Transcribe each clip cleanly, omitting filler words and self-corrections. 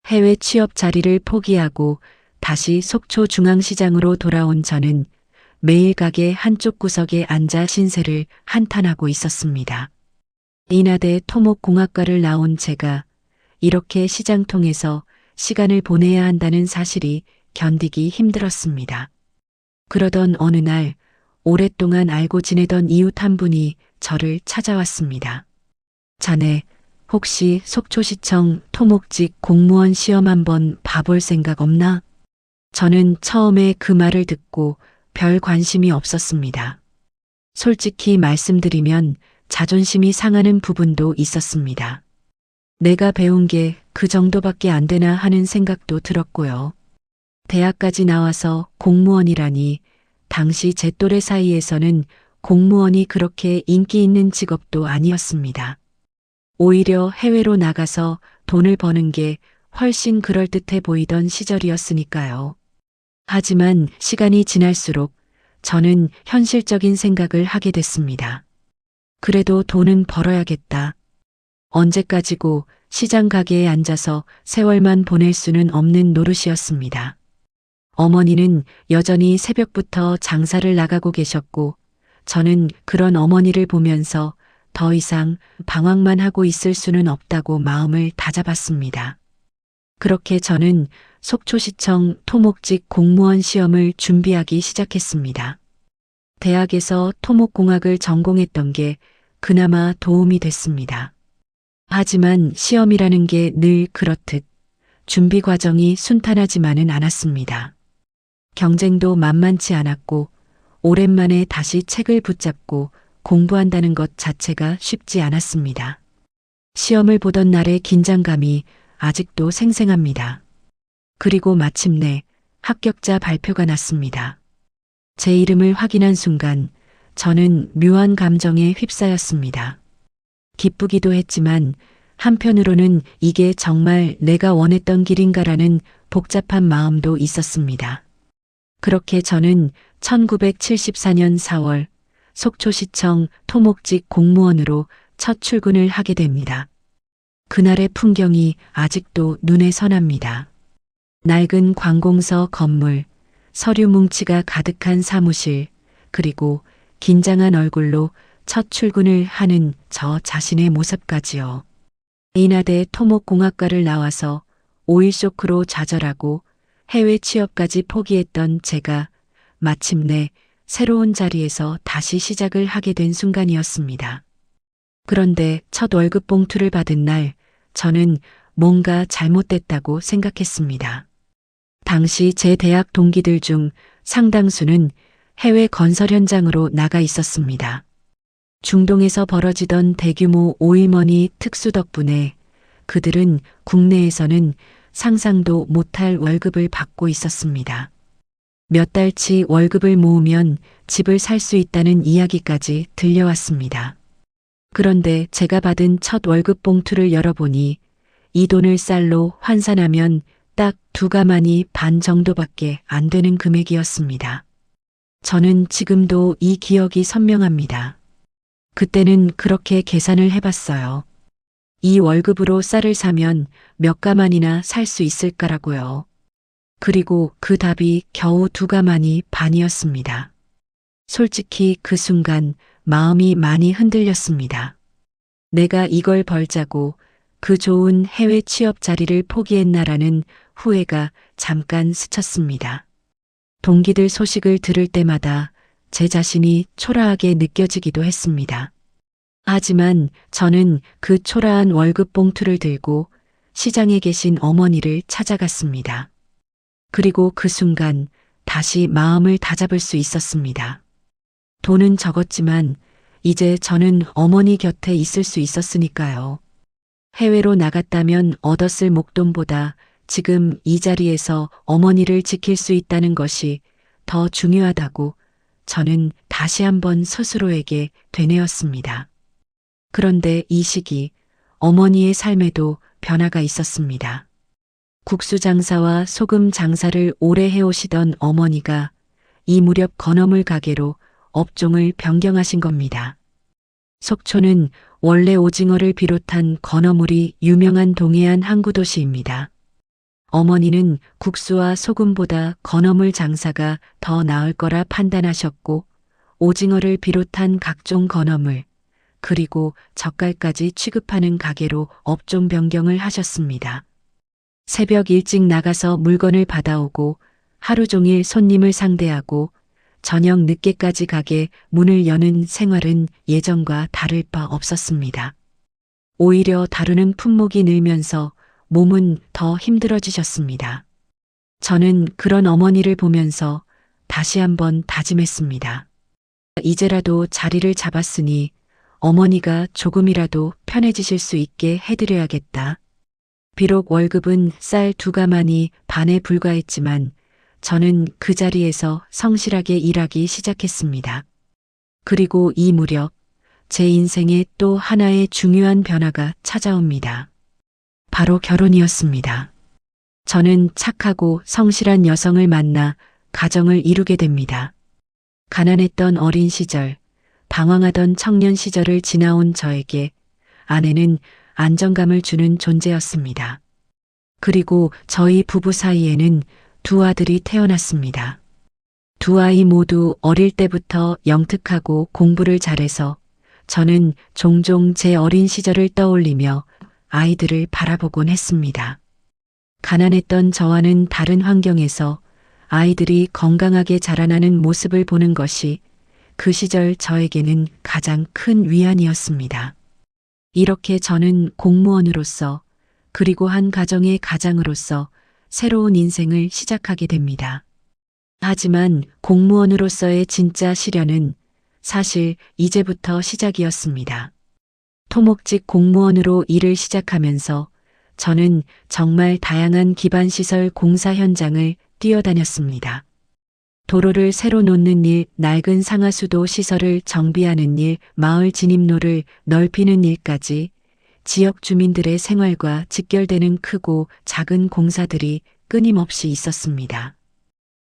해외 취업 자리를 포기하고 다시 속초 중앙시장으로 돌아온 저는 매일 가게 한쪽 구석에 앉아 신세를 한탄하고 있었습니다. 인하대 토목공학과를 나온 제가 이렇게 시장통에서 시간을 보내야 한다는 사실이 견디기 힘들었습니다. 그러던 어느 날 오랫동안 알고 지내던 이웃 한 분이 저를 찾아왔습니다. 자네 혹시 속초시청 토목직 공무원 시험 한번 봐볼 생각 없나? 저는 처음에 그 말을 듣고 별 관심이 없었습니다. 솔직히 말씀드리면 자존심이 상하는 부분도 있었습니다. 내가 배운 게 그 정도밖에 안 되나 하는 생각도 들었고요. 대학까지 나와서 공무원이라니 당시 제 또래 사이에서는 공무원이 그렇게 인기 있는 직업도 아니었습니다. 오히려 해외로 나가서 돈을 버는 게 훨씬 그럴듯해 보이던 시절이었으니까요. 하지만 시간이 지날수록 저는 현실적인 생각을 하게 됐습니다. 그래도 돈은 벌어야겠다. 언제까지고 시장 가게에 앉아서 세월만 보낼 수는 없는 노릇이었습니다. 어머니는 여전히 새벽부터 장사를 나가고 계셨고 저는 그런 어머니를 보면서 더 이상 방황만 하고 있을 수는 없다고 마음을 다잡았습니다. 그렇게 저는 속초시청 토목직 공무원 시험을 준비하기 시작했습니다. 대학에서 토목공학을 전공했던 게 그나마 도움이 됐습니다. 하지만 시험이라는 게 늘 그렇듯 준비 과정이 순탄하지만은 않았습니다. 경쟁도 만만치 않았고 오랜만에 다시 책을 붙잡고 공부한다는 것 자체가 쉽지 않았습니다. 시험을 보던 날의 긴장감이 아직도 생생합니다. 그리고 마침내 합격자 발표가 났습니다. 제 이름을 확인한 순간 저는 묘한 감정에 휩싸였습니다. 기쁘기도 했지만 한편으로는 이게 정말 내가 원했던 길인가라는 복잡한 마음도 있었습니다. 그렇게 저는 1974년 4월 속초시청 토목직 공무원으로 첫 출근을 하게 됩니다. 그날의 풍경이 아직도 눈에 선합니다. 낡은 관공서 건물, 서류 뭉치가 가득한 사무실, 그리고 긴장한 얼굴로 첫 출근을 하는 저 자신의 모습까지요. 인하대 토목공학과를 나와서 오일 쇼크로 좌절하고 해외 취업까지 포기했던 제가 마침내 새로운 자리에서 다시 시작을 하게 된 순간이었습니다. 그런데 첫 월급 봉투를 받은 날 저는 뭔가 잘못됐다고 생각했습니다. 당시 제 대학 동기들 중 상당수는 해외 건설 현장으로 나가 있었습니다. 중동에서 벌어지던 대규모 오일머니 특수 덕분에 그들은 국내에서는 상상도 못할 월급을 받고 있었습니다. 몇 달치 월급을 모으면 집을 살 수 있다는 이야기까지 들려왔습니다. 그런데 제가 받은 첫 월급 봉투를 열어보니 이 돈을 쌀로 환산하면 딱 2가마니 반 정도밖에 안 되는 금액이었습니다. 저는 지금도 이 기억이 선명합니다. 그때는 그렇게 계산을 해봤어요. 이 월급으로 쌀을 사면 몇 가만이나 살 수 있을까라고요. 그리고 그 답이 겨우 2가마니 반이었습니다. 솔직히 그 순간 마음이 많이 흔들렸습니다. 내가 이걸 벌자고 그 좋은 해외 취업 자리를 포기했나라는 후회가 잠깐 스쳤습니다. 동기들 소식을 들을 때마다 제 자신이 초라하게 느껴지기도 했습니다. 하지만 저는 그 초라한 월급 봉투를 들고 시장에 계신 어머니를 찾아갔습니다. 그리고 그 순간 다시 마음을 다잡을 수 있었습니다. 돈은 적었지만 이제 저는 어머니 곁에 있을 수 있었으니까요. 해외로 나갔다면 얻었을 목돈보다 지금 이 자리에서 어머니를 지킬 수 있다는 것이 더 중요하다고 저는 다시 한번 스스로에게 되뇌었습니다. 그런데 이 시기 어머니의 삶에도 변화가 있었습니다. 국수 장사와 소금 장사를 오래 해오시던 어머니가 이 무렵 건어물 가게로 업종을 변경하신 겁니다. 속초는 원래 오징어를 비롯한 건어물이 유명한 동해안 항구 도시입니다. 어머니는 국수와 소금보다 건어물 장사가 더 나을 거라 판단하셨고 오징어를 비롯한 각종 건어물 그리고 젓갈까지 취급하는 가게로 업종 변경을 하셨습니다. 새벽 일찍 나가서 물건을 받아오고 하루 종일 손님을 상대하고 저녁 늦게까지 가게 문을 여는 생활은 예전과 다를 바 없었습니다. 오히려 다루는 품목이 늘면서 몸은 더 힘들어지셨습니다. 저는 그런 어머니를 보면서 다시 한번 다짐했습니다. 이제라도 자리를 잡았으니 어머니가 조금이라도 편해지실 수 있게 해드려야겠다. 비록 월급은 쌀 2가마니 반에 불과했지만 저는 그 자리에서 성실하게 일하기 시작했습니다. 그리고 이 무렵 제 인생에 또 하나의 중요한 변화가 찾아옵니다. 바로 결혼이었습니다. 저는 착하고 성실한 여성을 만나 가정을 이루게 됩니다. 가난했던 어린 시절, 방황하던 청년 시절을 지나온 저에게 아내는 안정감을 주는 존재였습니다. 그리고 저희 부부 사이에는 2아들이 태어났습니다. 2아이 모두 어릴 때부터 영특하고 공부를 잘해서 저는 종종 제 어린 시절을 떠올리며 아이들을 바라보곤 했습니다. 가난했던 저와는 다른 환경에서 아이들이 건강하게 자라나는 모습을 보는 것이 그 시절 저에게는 가장 큰 위안이었습니다. 이렇게 저는 공무원으로서 그리고 한 가정의 가장으로서 새로운 인생을 시작하게 됩니다. 하지만 공무원으로서의 진짜 시련은 사실 이제부터 시작이었습니다. 토목직 공무원으로 일을 시작하면서 저는 정말 다양한 기반시설 공사 현장을 뛰어다녔습니다. 도로를 새로 놓는 일, 낡은 상하수도 시설을 정비하는 일, 마을 진입로를 넓히는 일까지 지역 주민들의 생활과 직결되는 크고 작은 공사들이 끊임없이 있었습니다.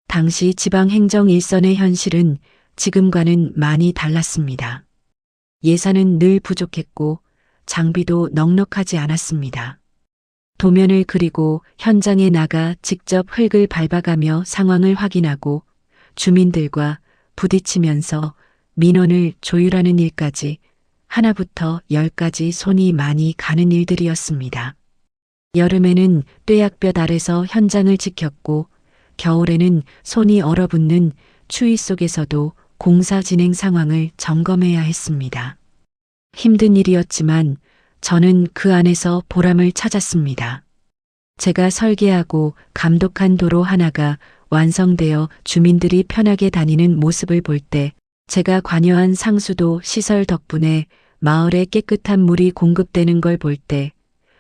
당시 지방행정 일선의 현실은 지금과는 많이 달랐습니다. 예산은 늘 부족했고 장비도 넉넉하지 않았습니다. 도면을 그리고 현장에 나가 직접 흙을 밟아가며 상황을 확인하고 주민들과 부딪히면서 민원을 조율하는 일까지 하나부터 10까지 손이 많이 가는 일들이었습니다. 여름에는 뙤약볕 아래서 현장을 지켰고 겨울에는 손이 얼어붙는 추위 속에서도 공사 진행 상황을 점검해야 했습니다. 힘든 일이었지만 저는 그 안에서 보람을 찾았습니다. 제가 설계하고 감독한 도로 하나가 완성되어 주민들이 편하게 다니는 모습을 볼 때, 제가 관여한 상수도 시설 덕분에 마을에 깨끗한 물이 공급되는 걸 볼 때,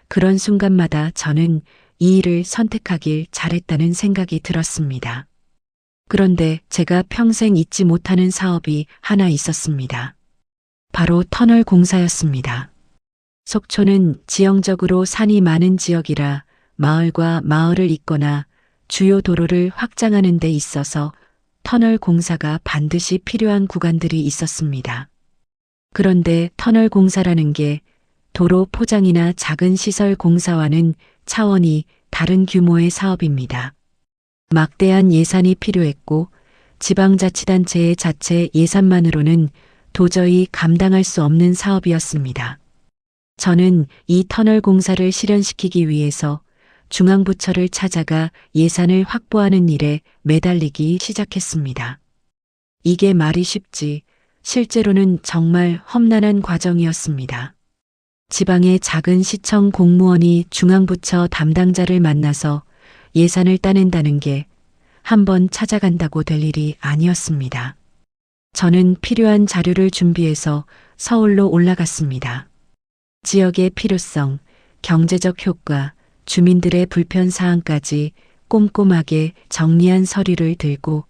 그런 순간마다 저는 이 일을 선택하길 잘했다는 생각이 들었습니다. 그런데 제가 평생 잊지 못하는 사업이 하나 있었습니다. 바로 터널 공사였습니다. 속초는 지형적으로 산이 많은 지역이라 마을과 마을을 잇거나 주요 도로를 확장하는 데 있어서 터널 공사가 반드시 필요한 구간들이 있었습니다. 그런데 터널 공사라는 게 도로 포장이나 작은 시설 공사와는 차원이 다른 규모의 사업입니다. 막대한 예산이 필요했고 지방자치단체의 자체 예산만으로는 도저히 감당할 수 없는 사업이었습니다. 저는 이 터널 공사를 실현시키기 위해서 중앙부처를 찾아가 예산을 확보하는 일에 매달리기 시작했습니다. 이게 말이 쉽지 실제로는 정말 험난한 과정이었습니다. 지방의 작은 시청 공무원이 중앙부처 담당자를 만나서 예산을 따낸다는 게 한 번 찾아간다고 될 일이 아니었습니다. 저는 필요한 자료를 준비해서 서울로 올라갔습니다. 지역의 필요성, 경제적 효과, 주민들의 불편사항까지 꼼꼼하게 정리한 서류를 들고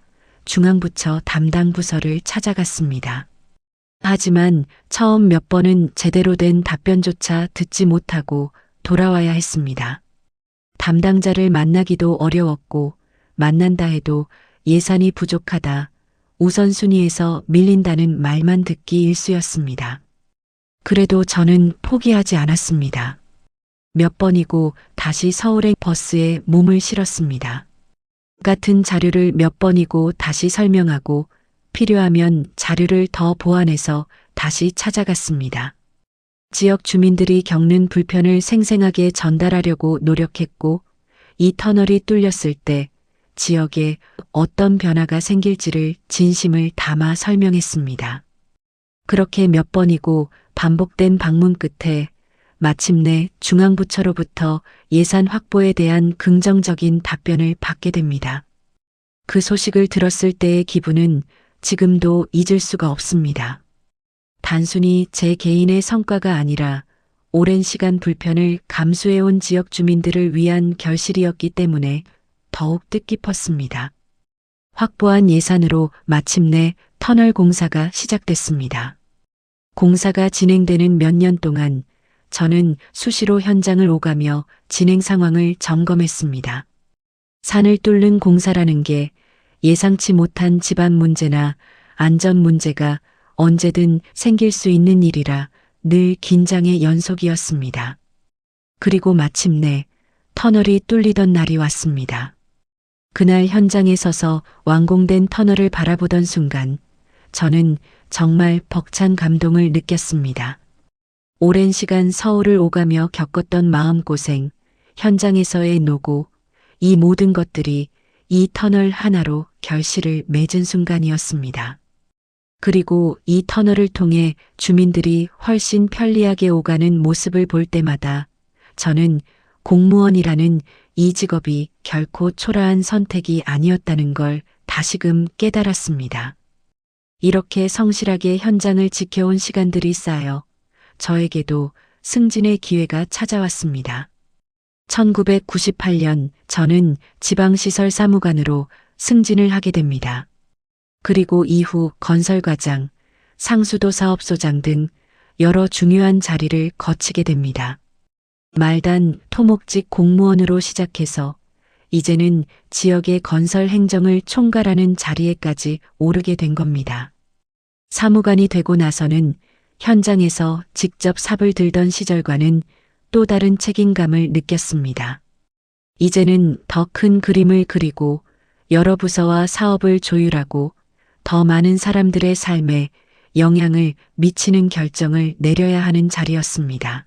중앙부처 담당 부서를 찾아갔습니다. 하지만 처음 몇 번은 제대로 된 답변조차 듣지 못하고 돌아와야 했습니다. 담당자를 만나기도 어려웠고 만난다 해도 예산이 부족하다, 우선순위에서 밀린다는 말만 듣기 일쑤였습니다. 그래도 저는 포기하지 않았습니다. 몇 번이고 다시 서울의 버스에 몸을 실었습니다. 같은 자료를 몇 번이고 다시 설명하고 필요하면 자료를 더 보완해서 다시 찾아갔습니다. 지역 주민들이 겪는 불편을 생생하게 전달하려고 노력했고 이 터널이 뚫렸을 때 지역에 어떤 변화가 생길지를 진심을 담아 설명했습니다. 그렇게 몇 번이고 반복된 방문 끝에 마침내 중앙부처로부터 예산 확보에 대한 긍정적인 답변을 받게 됩니다. 그 소식을 들었을 때의 기분은 지금도 잊을 수가 없습니다. 단순히 제 개인의 성과가 아니라 오랜 시간 불편을 감수해온 지역 주민들을 위한 결실이었기 때문에 더욱 뜻깊었습니다. 확보한 예산으로 마침내 터널 공사가 시작됐습니다. 공사가 진행되는 몇 년 동안 저는 수시로 현장을 오가며 진행 상황을 점검했습니다. 산을 뚫는 공사라는 게 예상치 못한 집안 문제나 안전 문제가 언제든 생길 수 있는 일이라 늘 긴장의 연속이었습니다. 그리고 마침내 터널이 뚫리던 날이 왔습니다. 그날 현장에 서서 완공된 터널을 바라보던 순간 저는 정말 벅찬 감동을 느꼈습니다. 오랜 시간 서울을 오가며 겪었던 마음고생, 현장에서의 노고, 이 모든 것들이 이 터널 하나로 결실을 맺은 순간이었습니다. 그리고 이 터널을 통해 주민들이 훨씬 편리하게 오가는 모습을 볼 때마다 저는 공무원이라는 이 직업이 결코 초라한 선택이 아니었다는 걸 다시금 깨달았습니다. 이렇게 성실하게 현장을 지켜온 시간들이 쌓여 저에게도 승진의 기회가 찾아왔습니다. 1998년 저는 지방시설 사무관으로 승진을 하게 됩니다. 그리고 이후 건설과장, 상수도 사업소장 등 여러 중요한 자리를 거치게 됩니다. 말단 토목직 공무원으로 시작해서 이제는 지역의 건설 행정을 총괄하는 자리에까지 오르게 된 겁니다. 사무관이 되고 나서는 현장에서 직접 삽을 들던 시절과는 또 다른 책임감을 느꼈습니다. 이제는 더 큰 그림을 그리고 여러 부서와 사업을 조율하고 더 많은 사람들의 삶에 영향을 미치는 결정을 내려야 하는 자리였습니다.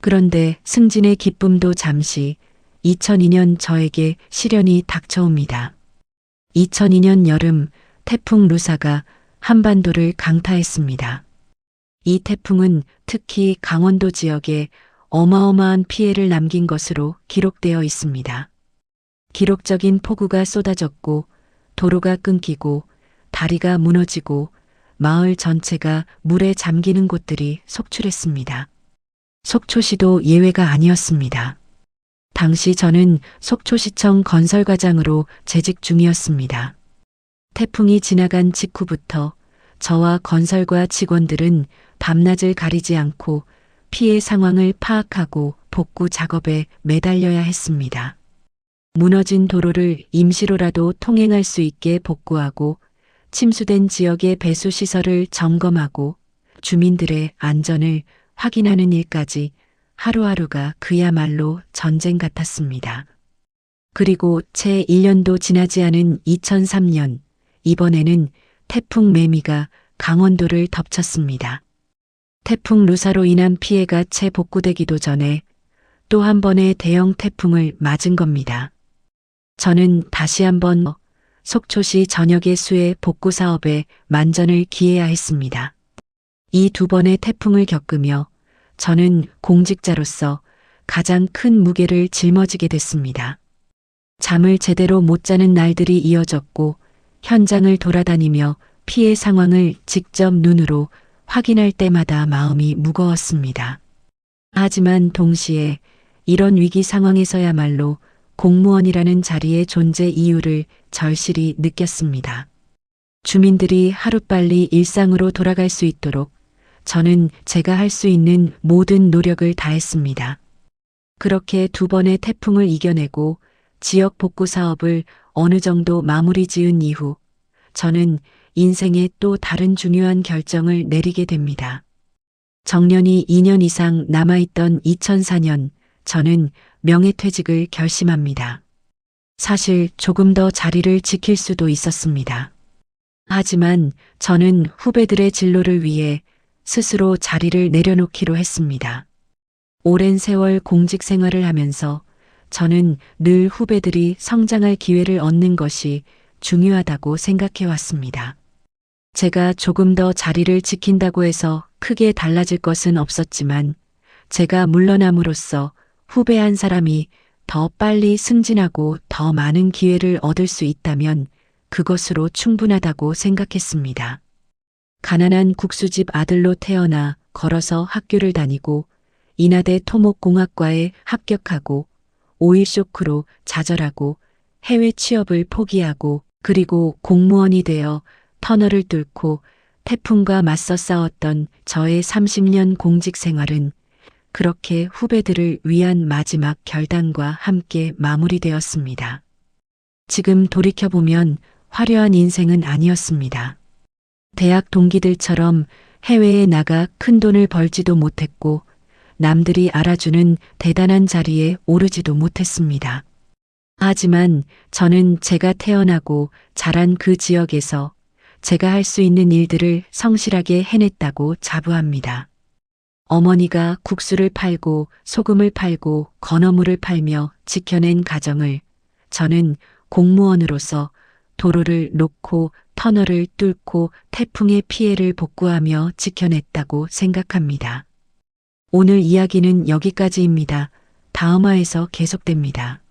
그런데 승진의 기쁨도 잠시 2002년 저에게 시련이 닥쳐옵니다. 2002년 여름 태풍 루사가 한반도를 강타했습니다. 이 태풍은 특히 강원도 지역에 어마어마한 피해를 남긴 것으로 기록되어 있습니다. 기록적인 폭우가 쏟아졌고 도로가 끊기고 다리가 무너지고 마을 전체가 물에 잠기는 곳들이 속출했습니다. 속초시도 예외가 아니었습니다. 당시 저는 속초시청 건설과장으로 재직 중이었습니다. 태풍이 지나간 직후부터 저와 건설과 직원들은 밤낮을 가리지 않고 피해 상황을 파악하고 복구 작업에 매달려야 했습니다. 무너진 도로를 임시로라도 통행할 수 있게 복구하고 침수된 지역의 배수시설을 점검하고 주민들의 안전을 확인하는 일까지 하루하루가 그야말로 전쟁 같았습니다. 그리고 채 1년도 지나지 않은 2003년, 이번에는 태풍 매미가 강원도를 덮쳤습니다. 태풍 루사로 인한 피해가 채 복구되기도 전에 또 한 번의 대형 태풍을 맞은 겁니다. 저는 다시 한번 속초시 전역의 수해 복구 사업에 만전을 기해야 했습니다. 이 두 번의 태풍을 겪으며 저는 공직자로서 가장 큰 무게를 짊어지게 됐습니다. 잠을 제대로 못 자는 날들이 이어졌고 현장을 돌아다니며 피해 상황을 직접 눈으로 확인할 때마다 마음이 무거웠습니다. 하지만 동시에 이런 위기 상황에서야말로 공무원이라는 자리의 존재 이유를 절실히 느꼈습니다. 주민들이 하루빨리 일상으로 돌아갈 수 있도록 저는 제가 할 수 있는 모든 노력을 다했습니다. 그렇게 두 번의 태풍을 이겨내고 지역 복구 사업을 어느 정도 마무리 지은 이후 저는 인생의 또 다른 중요한 결정을 내리게 됩니다. 정년이 2년 이상 남아있던 2004년 저는 명예퇴직을 결심합니다. 사실 조금 더 자리를 지킬 수도 있었습니다. 하지만 저는 후배들의 진로를 위해 스스로 자리를 내려놓기로 했습니다. 오랜 세월 공직 생활을 하면서 저는 늘 후배들이 성장할 기회를 얻는 것이 중요하다고 생각해 왔습니다. 제가 조금 더 자리를 지킨다고 해서 크게 달라질 것은 없었지만 제가 물러남으로써 후배 한 사람이 더 빨리 승진하고 더 많은 기회를 얻을 수 있다면 그것으로 충분하다고 생각했습니다. 가난한 국수집 아들로 태어나 걸어서 학교를 다니고 인하대 토목공학과에 합격하고 오일 쇼크로 좌절하고 해외 취업을 포기하고 그리고 공무원이 되어 터널을 뚫고 태풍과 맞서 싸웠던 저의 30년 공직 생활은 그렇게 후배들을 위한 마지막 결단과 함께 마무리되었습니다. 지금 돌이켜보면 화려한 인생은 아니었습니다. 대학 동기들처럼 해외에 나가 큰 돈을 벌지도 못했고 남들이 알아주는 대단한 자리에 오르지도 못했습니다. 하지만 저는 제가 태어나고 자란 그 지역에서 제가 할 수 있는 일들을 성실하게 해냈다고 자부합니다. 어머니가 국수를 팔고 소금을 팔고 건어물을 팔며 지켜낸 가정을 저는 공무원으로서 도로를 놓고 터널을 뚫고 태풍의 피해를 복구하며 지켜냈다고 생각합니다. 오늘 이야기는 여기까지입니다. 다음 화에서 계속됩니다.